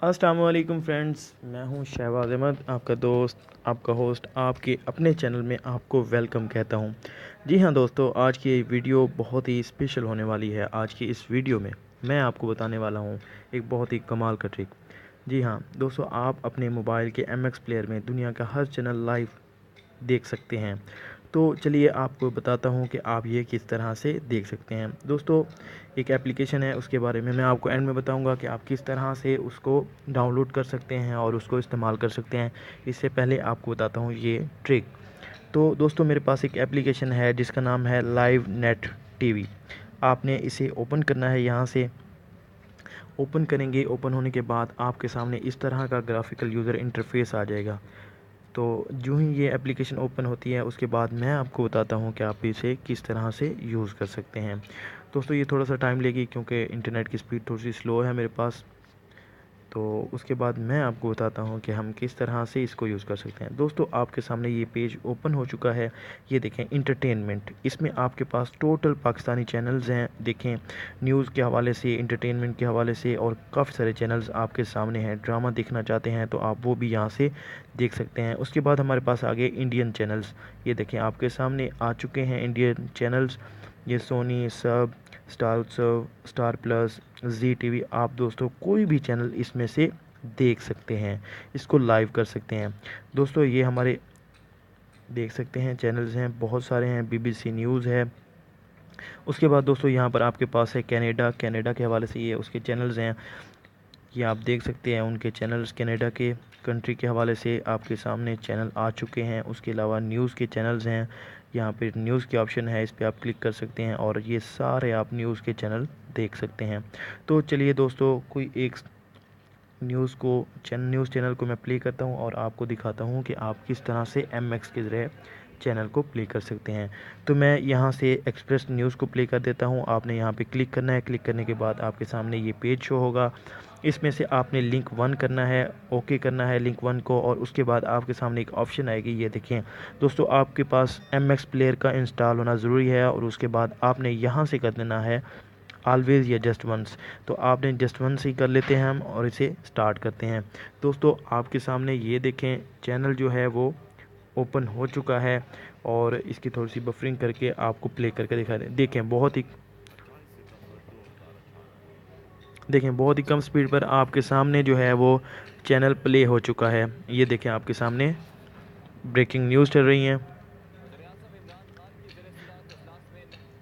अस्सलाम वालेकुम फ्रेंड्स, मैं हूं शहबाज अहमद, आपका दोस्त, आपका होस्ट, आपके अपने चैनल में आपको वेलकम कहता हूं। जी हां दोस्तों, आज की ये वीडियो बहुत ही स्पेशल होने वाली है। आज की इस वीडियो में मैं आपको बताने वाला हूं एक बहुत ही कमाल का ट्रिक। जी हां दोस्तों, आप अपने मोबाइल के MX प्लेयर में दुनिया का हर चैनल लाइव देख सकते हैं। तो चलिए आपको बताता हूँ कि आप ये किस तरह से देख सकते हैं। दोस्तों, एक एप्लीकेशन है, उसके बारे में मैं आपको एंड में बताऊँगा कि आप किस तरह से उसको डाउनलोड कर सकते हैं और उसको इस्तेमाल कर सकते हैं। इससे पहले आपको बताता हूँ ये ट्रिक। तो दोस्तों, मेरे पास एक एप्लीकेशन है जिसका नाम है लाइव नेट टीवी। आपने इसे ओपन करना है। यहाँ से ओपन करेंगे, ओपन होने के बाद आपके सामने इस तरह का ग्राफिकल यूज़र इंटरफेस आ जाएगा। तो जो ही ये एप्लीकेशन ओपन होती है उसके बाद मैं आपको बताता हूँ कि आप इसे किस तरह से यूज़ कर सकते हैं। दोस्तों, ये थोड़ा सा टाइम लेगी क्योंकि इंटरनेट की स्पीड थोड़ी सी स्लो है मेरे पास। तो उसके बाद मैं आपको बताता हूँ कि हम किस तरह से इसको यूज़ कर सकते हैं। दोस्तों, आपके सामने ये पेज ओपन हो चुका है। ये देखें इंटरटेनमेंट, इसमें आपके पास टोटल पाकिस्तानी चैनल्स हैं। देखें, न्यूज़ के हवाले से, इंटरटेनमेंट के हवाले से और काफ़ी सारे चैनल्स आपके सामने हैं। ड्रामा देखना चाहते हैं तो आप वो भी यहाँ से देख सकते हैं। उसके बाद हमारे पास आ गए इंडियन चैनल्स। ये देखें आपके सामने आ चुके हैं इंडियन चैनल्स। ये सोनी, सब, स्टार उत्सव, स्टार प्लस, जी टीवी, आप दोस्तों कोई भी चैनल इसमें से देख सकते हैं, इसको लाइव कर सकते हैं। दोस्तों, ये हमारे देख सकते हैं चैनल्स हैं, बहुत सारे हैं। BBC न्यूज़ है। उसके बाद दोस्तों यहाँ पर आपके पास है कनाडा। कनाडा के हवाले से ये उसके चैनल्स हैं, ये आप देख सकते हैं उनके चैनल्स। कनाडा के कंट्री के हवाले से आपके सामने चैनल आ चुके हैं। उसके अलावा न्यूज़ के चैनल्स हैं। यहाँ पे न्यूज़ के ऑप्शन है, इस पर आप क्लिक कर सकते हैं और ये सारे आप न्यूज़ के चैनल देख सकते हैं। तो चलिए दोस्तों, कोई एक न्यूज़ चैनल को मैं प्ले करता हूँ और आपको दिखाता हूँ कि आप किस तरह से MX के ज़रिए चैनल को प्ले कर सकते हैं। तो मैं यहाँ से एक्सप्रेस न्यूज़ को प्ले कर देता हूँ। आपने यहाँ पे क्लिक करना है। क्लिक करने के बाद आपके सामने ये पेज शो होगा। इसमें से आपने लिंक 1 करना है, ओके करना है लिंक 1 को, और उसके बाद आपके सामने एक ऑप्शन आएगी। ये देखें दोस्तों, आपके पास MX प्लेयर का इंस्टॉल होना ज़रूरी है और उसके बाद आपने यहाँ से कर देना है ऑलवेज़ या जस्ट वंस। तो आपने जस्ट वंस ही कर लेते हैं हम और इसे स्टार्ट करते हैं। दोस्तों, आपके सामने ये देखें चैनल जो है वो ओपन हो चुका है और इसकी थोड़ी सी बफरिंग करके आपको प्ले करके दिखा दें। देखें बहुत ही कम स्पीड पर आपके सामने जो है वो चैनल प्ले हो चुका है। ये देखें आपके सामने ब्रेकिंग न्यूज़ चल रही हैं।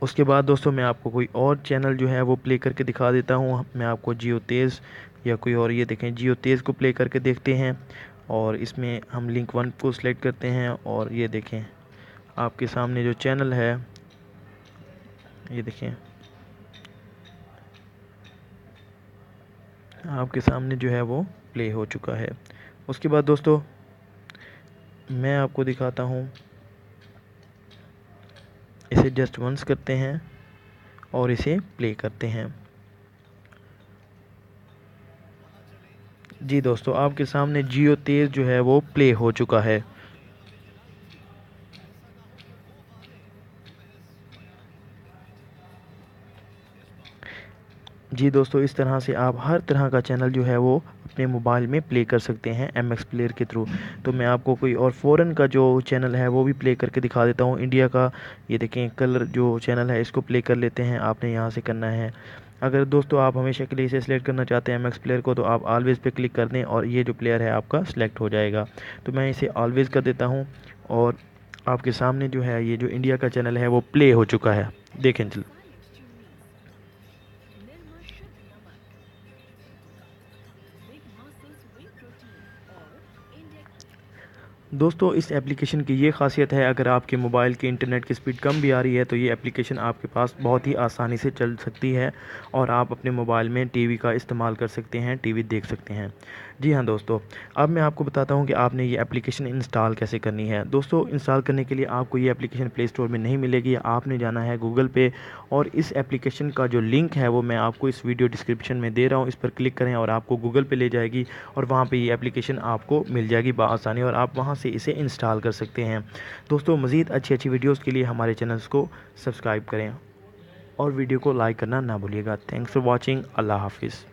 उसके बाद दोस्तों, मैं आपको कोई और चैनल जो है वो प्ले करके दिखा देता हूँ। मैं आपको जियो तेज़ या कोई और, ये देखें जियो तेज़ को प्ले करके देखते हैं और इसमें हम लिंक 1 को सिलेक्ट करते हैं और ये देखें आपके सामने जो चैनल है, ये देखें आपके सामने जो है वो प्ले हो चुका है। उसके बाद दोस्तों, मैं आपको दिखाता हूँ, इसे जस्ट वंस करते हैं और इसे प्ले करते हैं। जी दोस्तों, आपके सामने जियो तेज़ जो है वो प्ले हो चुका है। जी दोस्तों, इस तरह से आप हर तरह का चैनल जो है वो अपने मोबाइल में प्ले कर सकते हैं MX प्लेयर के थ्रू। तो मैं आपको कोई और फ़ॉरेन का जो चैनल है वो भी प्ले करके दिखा देता हूँ। इंडिया का ये देखें कलर जो चैनल है, इसको प्ले कर लेते हैं। आपने यहाँ से करना है, अगर दोस्तों आप हमेशा के लिए इसे सिलेक्ट करना चाहते हैं MX प्लेयर को, तो आप ऑलवेज़ पे क्लिक कर दें और ये जो प्लेयर है आपका सिलेक्ट हो जाएगा। तो मैं इसे ऑलवेज़ कर देता हूँ और आपके सामने जो है ये जो इंडिया का चैनल है वो प्ले हो चुका है। देखें दोस्तों, इस एप्लीकेशन की ये ख़ासियत है, अगर आपके मोबाइल की इंटरनेट की स्पीड कम भी आ रही है तो ये एप्लीकेशन आपके पास बहुत ही आसानी से चल सकती है और आप अपने मोबाइल में टीवी का इस्तेमाल कर सकते हैं, टीवी देख सकते हैं। जी हाँ दोस्तों, अब मैं आपको बताता हूँ कि आपने ये एप्लीकेशन इंस्टॉल कैसे करनी है। दोस्तों, इंस्टॉल करने के लिए आपको ये एप्लीकेशन प्ले स्टोर में नहीं मिलेगी। आपने जाना है गूगल पे और इस एप्लीकेशन का जो लिंक है वो मैं आपको इस वीडियो डिस्क्रिप्शन में दे रहा हूँ। इस पर क्लिक करें और आपको गूगल पे ले जाएगी और वहाँ पे ये एप्लीकेशन आपको मिल जाएगी बआसानी और आप वहाँ से इसे इंस्टॉल कर सकते हैं। दोस्तों, मज़ीद अच्छी वीडियोज़ के लिए हमारे चैनल्स को सब्सक्राइब करें और वीडियो को लाइक करना ना भूलिएगा। Thanks for watching. अल्लाह हाफिज़।